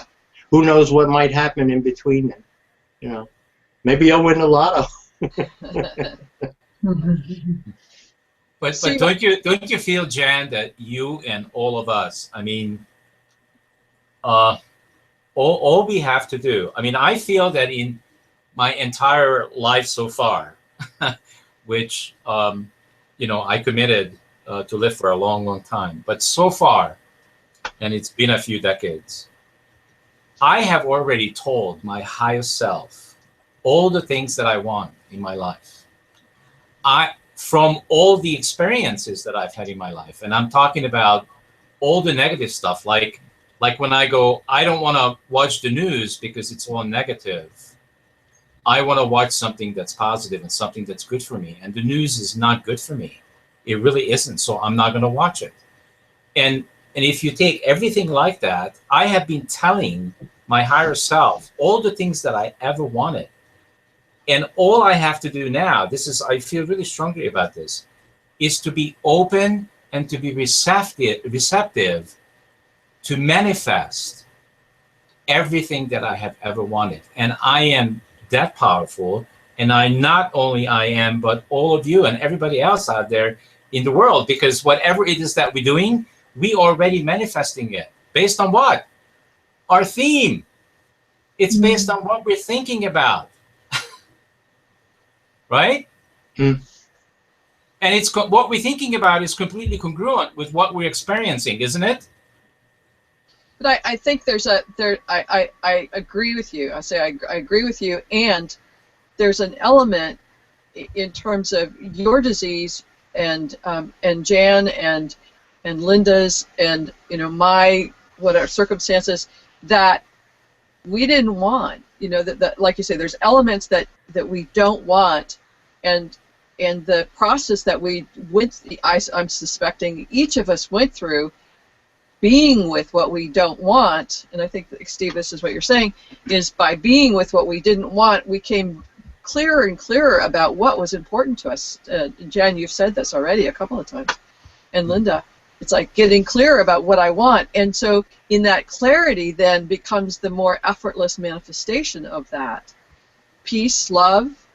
who knows what might happen in between then. You know, maybe I'll win the lotto. But don't you feel, Jan, that you and all of us, I mean, all we have to do, I mean, I feel that in my entire life so far, which, you know, I committed to live for a long, long time, but so far, and it's been a few decades, I have already told my highest self all the things that I want in my life. From all the experiences that I've had in my life, and I'm talking about all the negative stuff, like when I go, I don't want to watch the news because it's all negative. I want to watch something that's positive and something that's good for me. And the news is not good for me. It really isn't. So I'm not going to watch it. And if you take everything like that, I have been telling my higher self all the things that I ever wanted. And all I have to do now, I feel really strongly about this, is to be open and to be receptive to manifest everything that I have ever wanted. And I am that powerful. And not only I am, but all of you and everybody else out there in the world, because whatever it is that we're doing, we already manifesting it. Based on what? Our theme. It's based on what we're thinking about. Right? And it's what we're thinking about is completely congruent with what we're experiencing, isn't it? But I think I agree with you. I say I agree with you, and there's an element in terms of your disease and Jan and Linda's and, you know, my whatever circumstances that we didn't want. You know, that like you say, there's elements that we don't want, and the process that we went, I'm suspecting each of us went through, being with what we don't want. And I think, Steve, this is what you're saying, is by being with what we didn't want, we came clearer and clearer about what was important to us. Jan, you've said this already a couple of times, and Linda, it's like getting clear about what I want. And so in that clarity then becomes the more effortless manifestation of that. Peace, love,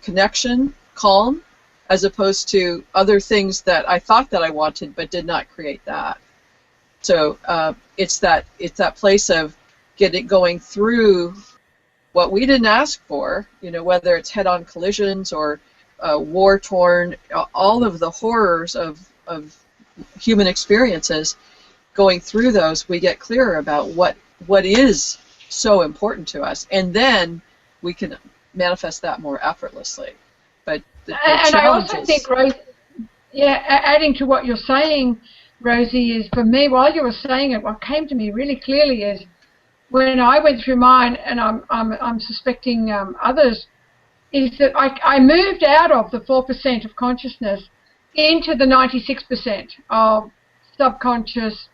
connection, calm, as opposed to other things that I thought that I wanted but did not create that. So it's that place of going through what we didn't ask for, you know, whether it's head-on collisions or war-torn, all of the horrors of human experiences. Going through those, we get clearer about what is so important to us, and then we can manifest that more effortlessly. But and I also think, Rose, adding to what you're saying, Rosie, is for me, while you were saying it, what came to me really clearly is when I went through mine, and I'm suspecting others, is that I moved out of the 4% of consciousness into the 96% of subconscious,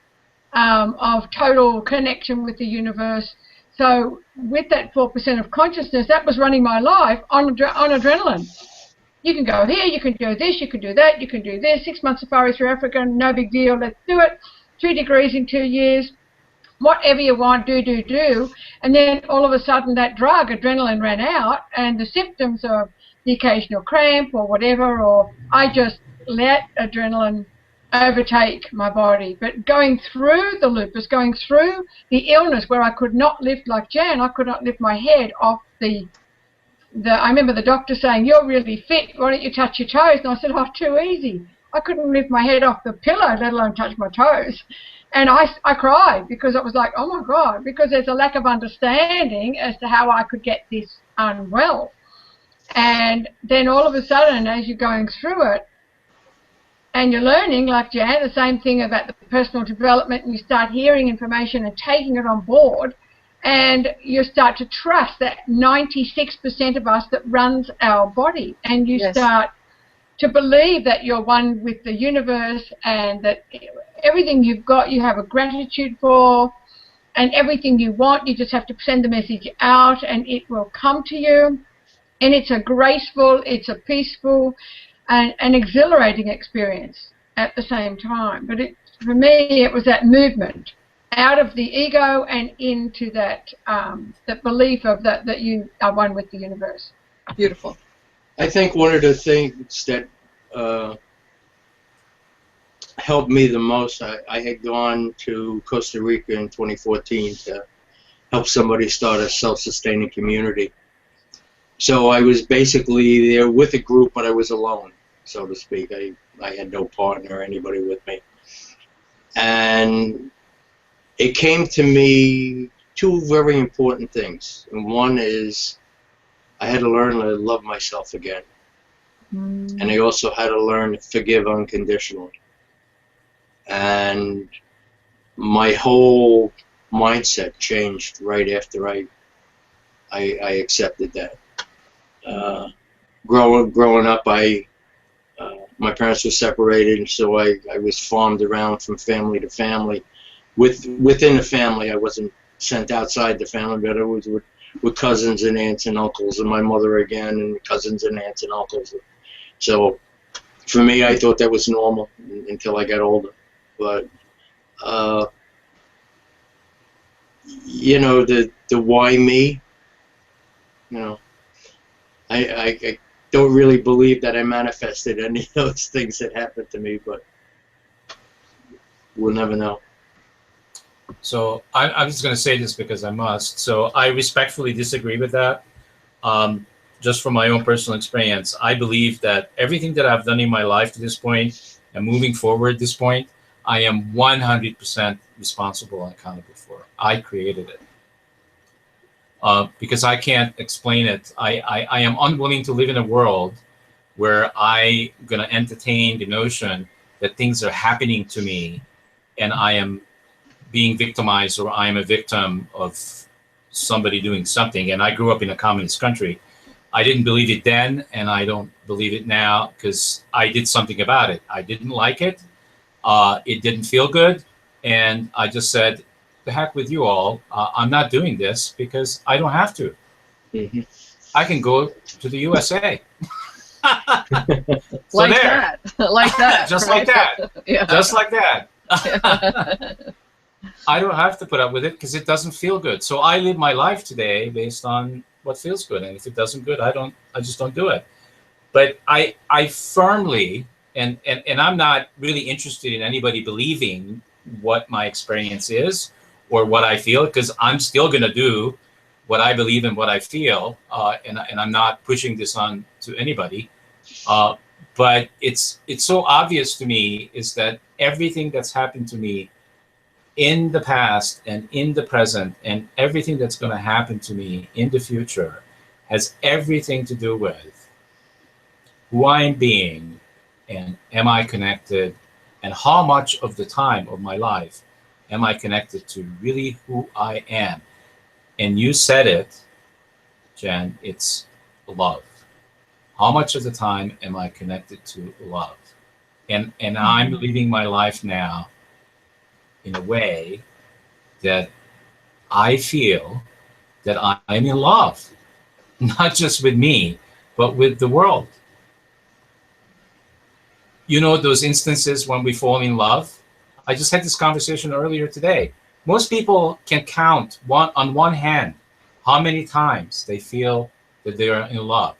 of total connection with the universe. So with that 4% of consciousness, that was running my life on adrenaline. You can go here, you can do this, you can do that, you can do this. 6 months safari through Africa, no big deal, let's do it. 2 degrees in 2 years. whatever you want, do. And then all of a sudden that drug, adrenaline, ran out, and the symptoms of the occasional cramp or whatever, or I just let adrenaline overtake my body. But going through the lupus, going through the illness where I could not lift, like Jan, I could not lift my head off I remember the doctor saying, "You're really fit, why don't you touch your toes?" And I said, "Oh, too easy. I couldn't lift my head off the pillow, let alone touch my toes." And I cried because it was like, oh my God, because there's a lack of understanding as to how I could get this unwell. And then all of a sudden, as you're going through it, and you're learning, like Jan, the same thing about the personal development, and you start hearing information and taking it on board, and you start to trust that 96% of us that runs our body, and you start to believe that you're one with the universe, and that everything you've got you have a gratitude for, and everything you want you just have to send the message out and it will come to you. And it's a graceful, it's a peaceful and an exhilarating experience at the same time. But for me, it was that movement out of the ego and into that belief of that you are one with the universe. Beautiful. I think one of the things that helped me the most, I had gone to Costa Rica in 2014 to help somebody start a self-sustaining community. So I was basically there with a group, but I was alone, so to speak. I had no partner or anybody with me. And it came to me two very important things. And one is I had to learn to love myself again. And I also had to learn to forgive unconditionally. And my whole mindset changed right after I accepted that. Growing up, my parents were separated, and so I was farmed around from family to family. Within the family, I wasn't sent outside the family, but I was with cousins and aunts and uncles, and my mother again, and cousins and aunts and uncles. So for me, I thought that was normal until I got older. But you know, the why me, you know, I don't really believe that I manifested any of those things that happened to me, but we'll never know. So I'm just going to say this because I must. So I respectfully disagree with that. Just from my own personal experience, I believe that everything that I've done in my life to this point and moving forward at this point, I am 100% responsible and accountable for. I created it. Because I can't explain it. I am unwilling to live in a world where I'm going to entertain the notion that things are happening to me and I am being victimized or I am a victim of somebody doing something. And I grew up in a communist country. I didn't believe it then, and I don't believe it now because I did something about it. I didn't like it. It didn't feel good. And I just said, the heck with you all. I'm not doing this because I don't have to. Mm-hmm. I can go to the USA. So like there. that. Like that. Just right? like that. Yeah. Just like that. I don't have to put up with it because it doesn't feel good. So I live my life today based on what feels good. And if it doesn't good, I just don't do it. But I firmly, and I'm not really interested in anybody believing what my experience is or what I feel, because I'm still going to do what I believe and what I feel. And I'm not pushing this on to anybody. But it's so obvious to me is that everything that's happened to me in the past and in the present and everything that's going to happen to me in the future has everything to do with who I'm being and am I connected and how much of the time of my life am I connected to really who I am. And you said it, Jen, it's love. How much of the time am I connected to love? And I'm living my life now in a way that I feel that I'm in love, not just with me, but with the world. You know those instances when we fall in love? I just had this conversation earlier today. Most people can count on one hand how many times they feel that they are in love.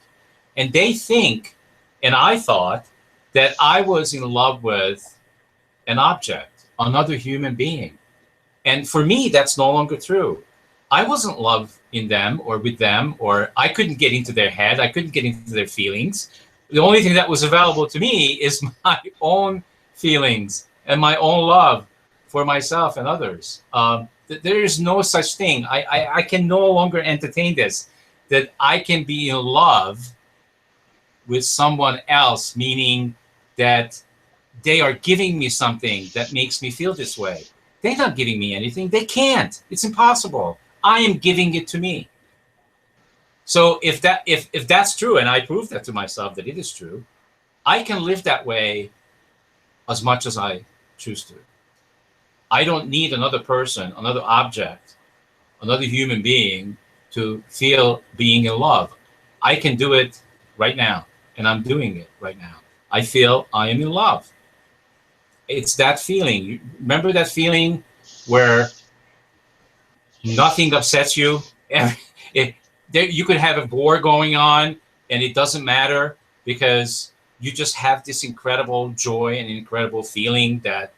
And they think, and I thought, that I was in love with an object, another human being. And for me, that's no longer true. I wasn't in love in them or with them, or I couldn't get into their head. I couldn't get into their feelings. The only thing that was available to me is my own feelings and my own love for myself and others. There is no such thing. I can no longer entertain this, that I can be in love with someone else, meaning that they are giving me something that makes me feel this way. They're not giving me anything. They can't. It's impossible. I am giving it to me. So if that's true, and I prove that to myself that it is true, I can live that way as much as I choose to. I don't need another person, another object, another human being to feel being in love. I can do it right now, and I'm doing it right now. I feel I am in love. It's that feeling. You remember that feeling where nothing upsets you? You could have a war going on, and it doesn't matter because you just have this incredible joy and incredible feeling that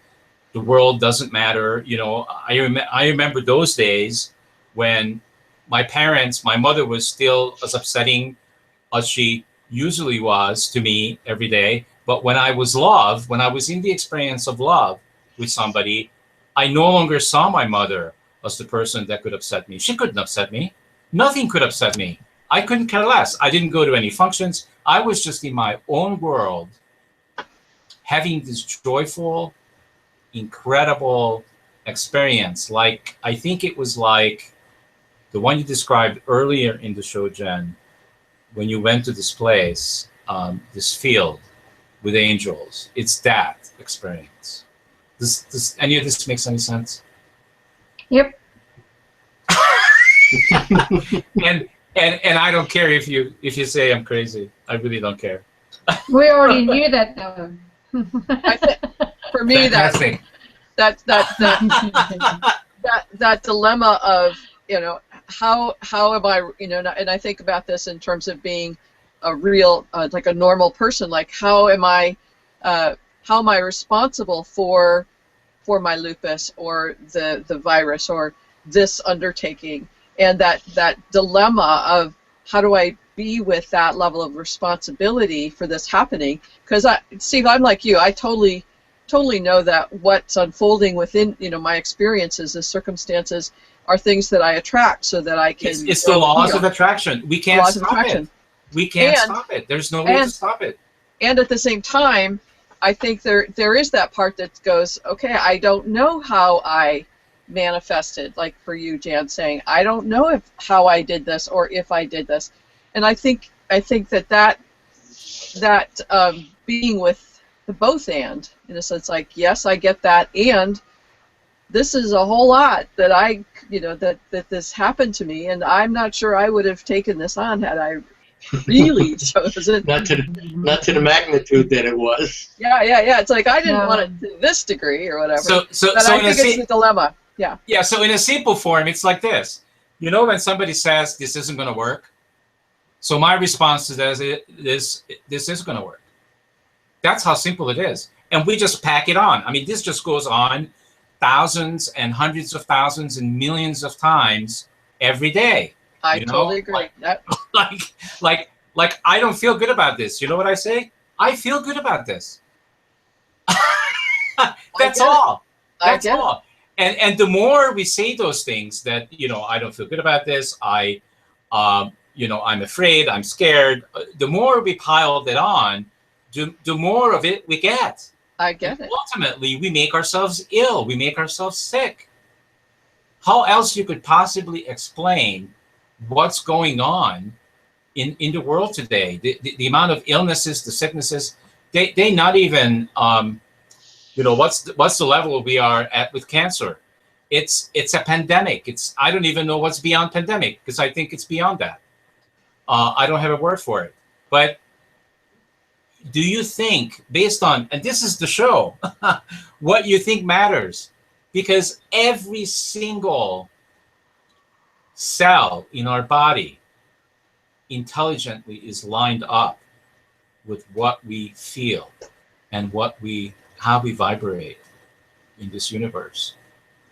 the world doesn't matter. You know, I remember those days when my mother was still as upsetting as she usually was to me every day. But when I was in the experience of love with somebody, I no longer saw my mother as the person that could upset me. She couldn't upset me. Nothing could upset me. I couldn't care less. I didn't go to any functions. I was just in my own world, having this joyful, incredible experience. Like, I think it was like the one you described earlier in the show, Jen, when you went to this place, this field with angels. It's that experience. Does any of this makes any sense? Yep. and I don't care if you say I'm crazy. I really don't care. We already knew that, though. I think for me that dilemma of, you know, how am I, you know, and I think about this in terms of being a real like a normal person, like how am I responsible for my lupus or the virus or this undertaking, and that dilemma of how do I be with that level of responsibility for this happening? Because Steve, I'm like you. I totally know that what's unfolding within, you know, my experiences, the circumstances, are things that I attract, so that I can. It's the laws of attraction. We can't stop it. We can't stop it. There's no way to stop it. And at the same time, I think there is that part that goes, okay, I don't know how I manifested, like for you, Jan, saying, I don't know how I did this or if I did this. And I think that being with the both and, in a sense, like, yes, I get that, and this is a whole lot that that this happened to me, and I'm not sure I would have taken this on had I really chosen. not to the magnitude that it was. Yeah. It's like I didn't want it to this degree or whatever. So I think it's the dilemma. Yeah. Yeah. So in a simple form, it's like this. You know, when somebody says this isn't going to work, so my response to that is this is going to work. That's how simple it is, and we just pack it on. I mean, this just goes on thousands and hundreds of thousands and millions of times every day. I totally agree. Like I don't feel good about this. You know what I say? I feel good about this. That's all. That's all. And the more we say those things that, you know, I don't feel good about this, you know, I'm afraid, I'm scared, the more we pile that on, the more of it we get. I get it. Ultimately, we make ourselves ill. We make ourselves sick. How else you could possibly explain what's going on in the world today? The amount of illnesses, the sicknesses, they not even, you know, what's the level we are at with cancer? It's a pandemic. I don't even know what's beyond pandemic, because I think it's beyond that. I don't have a word for it. But do you think, based on, and this is the show, what you think matters? because every single cell in our body intelligently is lined up with what we feel and how we vibrate in this universe,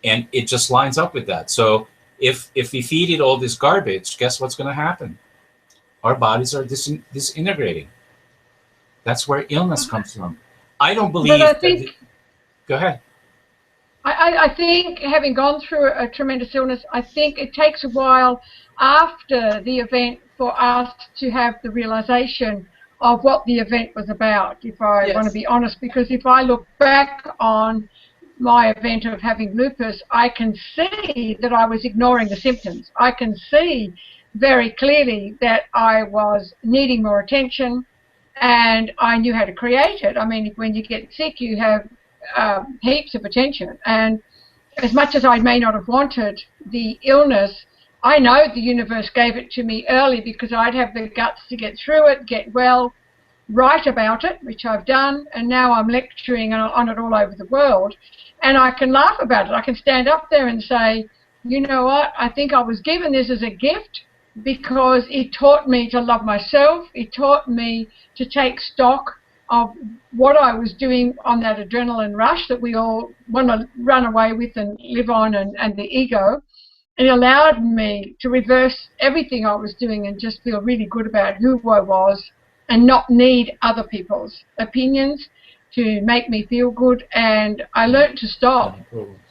and it just lines up with that. So if we feed it all this garbage, guess what's going to happen? Our bodies are disintegrating. That's where illness comes from. I don't believe But I think, go ahead. I think having gone through a tremendous illness, I think it takes a while after the event for us to have the realization of what the event was about, if I want to be honest, because if I look back on my event of having lupus, I can see that I was ignoring the symptoms. I can see very clearly that I was needing more attention, and I knew how to create it. I mean, when you get sick, you have heaps of attention, and as much as I may not have wanted the illness, I know the universe gave it to me early because I'd have the guts to get through it, get well, write about it, which I've done, and now I'm lecturing on it all over the world, and I can laugh about it. I can stand up there and say, you know what, I think I was given this as a gift because it taught me to love myself. It taught me to take stock of what I was doing on that adrenaline rush that we all want to run away with and live on, and the ego. It allowed me to reverse everything I was doing and just feel really good about who I was and not need other people's opinions to make me feel good. And I learned to stop,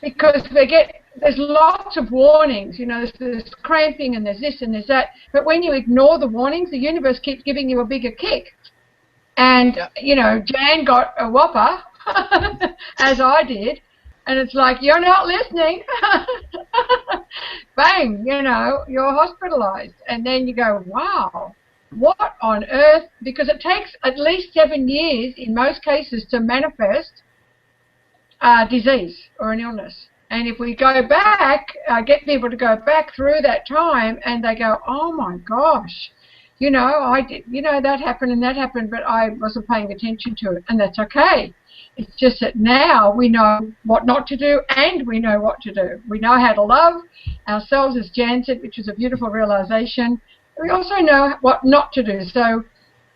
because there's lots of warnings, you know, there's cramping and there's this and there's that, but when you ignore the warnings, the universe keeps giving you a bigger kick. And, you know, Jan got a whopper, as I did, and it's like, you're not listening. Bang, you know, you're hospitalized. And then you go, wow, what on earth? Because it takes at least 7 years, in most cases, to manifest disease or an illness. And if we go back, get people to go back through that time, and they go, oh my gosh, you know, I did, you know, that happened and that happened, but I wasn't paying attention to it, and that's okay. It's just that now we know what not to do, and we know what to do. We know how to love ourselves, as Jan said, which is a beautiful realization. We also know what not to do. So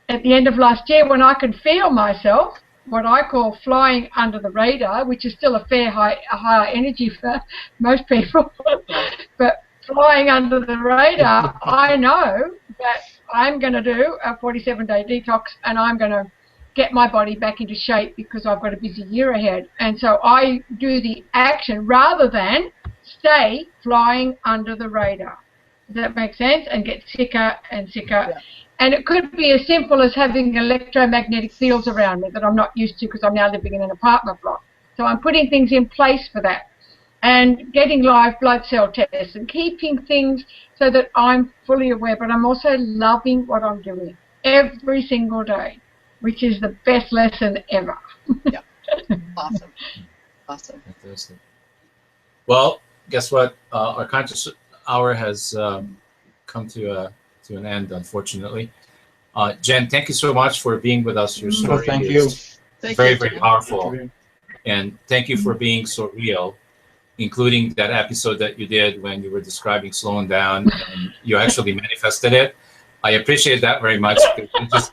at the end of last year, when I could feel myself, what I call flying under the radar, which is still a higher energy for most people, but flying under the radar, I know that I'm going to do a 47-day detox, and I'm going to get my body back into shape because I've got a busy year ahead. And so I do the action rather than stay flying under the radar. Does that make sense? And get sicker and sicker. Yeah. And it could be as simple as having electromagnetic fields around me that I'm not used to because I'm now living in an apartment block. So I'm putting things in place for that, and getting live blood cell tests and keeping things so that I'm fully aware, but I'm also loving what I'm doing every single day, which is the best lesson ever. Yeah. Awesome. Awesome. Fantastic. Well, guess what? Our conscious hour has come to an end, unfortunately. Jen, thank you so much for being with us. Your story is very, very powerful. And thank you for being so real, including that episode that you did when you were describing slowing down and you actually manifested it. I appreciate that very much, because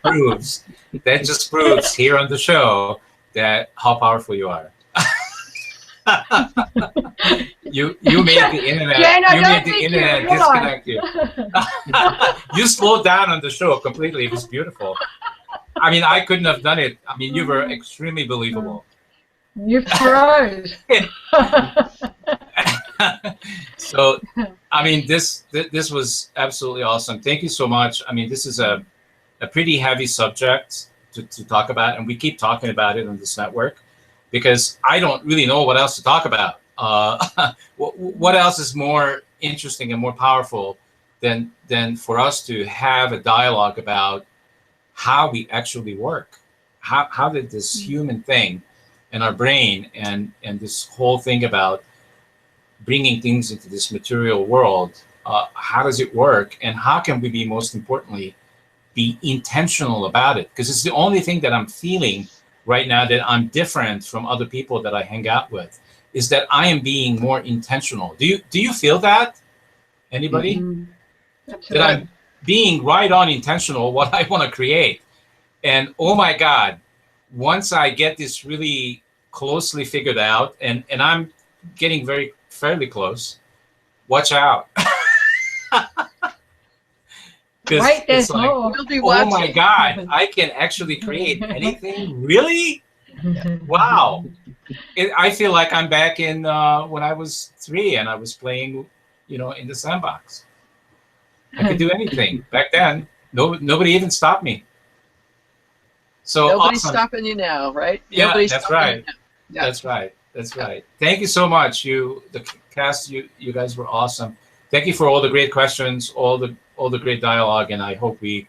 that just proves here on the show that how powerful you are. you made the internet. Jane, you made the internet disconnect you. You slowed down on the show completely. It was beautiful. I mean, I couldn't have done it. I mean, you were extremely believable. You froze. So, I mean, this was absolutely awesome. Thank you so much. I mean, this is a pretty heavy subject to talk about, and we keep talking about it on this network because I don't really know what else to talk about. What else is more interesting and more powerful than for us to have a dialogue about how we actually work? How did this human thing and our brain and this whole thing about bringing things into this material world, how does it work, and how can we be, most importantly, be intentional about it? Because it's the only thing that I'm feeling right now that I'm different from other people that I hang out with, is that I am being more intentional. Do you feel that? Anybody? That I'm being right on intentional what I want to create. And oh my God, once I get this really closely figured out, and I'm getting fairly close, watch out. Wait, there's it's like, more. We'll be oh watching. my God, I can actually create anything? Really? Wow. I feel like I'm back in when I was 3 and I was playing, in the sandbox. I could do anything back then. Nobody even stopped me. So Nobody's awesome. stopping you now, right? Yeah, Nobody's that's stopping right. you now. Yeah. That's right. That's right. Thank you so much. The cast, you guys were awesome. Thank you for all the great questions, all the great dialogue, and I hope we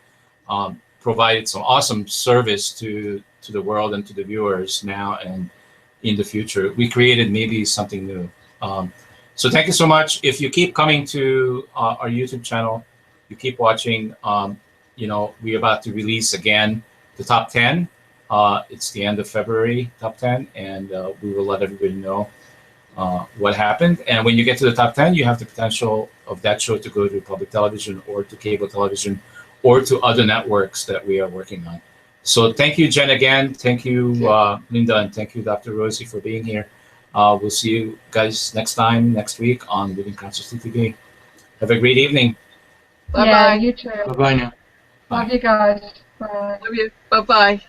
provided some awesome service to the world and to the viewers now and in the future. We created maybe something new. So thank you so much. If you keep coming to our YouTube channel, you keep watching. We're about to release again the top 10. It's the end of February, top 10, and we will let everybody know what happened. And when you get to the top 10, you have the potential of that show to go to public television or to cable television or to other networks that we are working on. So thank you, Jen, again. Thank you, Linda, and thank you, Dr. Rosie, for being here. We'll see you guys next week on Living Consciously TV. Have a great evening. Bye-bye. Yeah, you too. Bye-bye now. Love you guys. Bye. Love you. Bye-bye.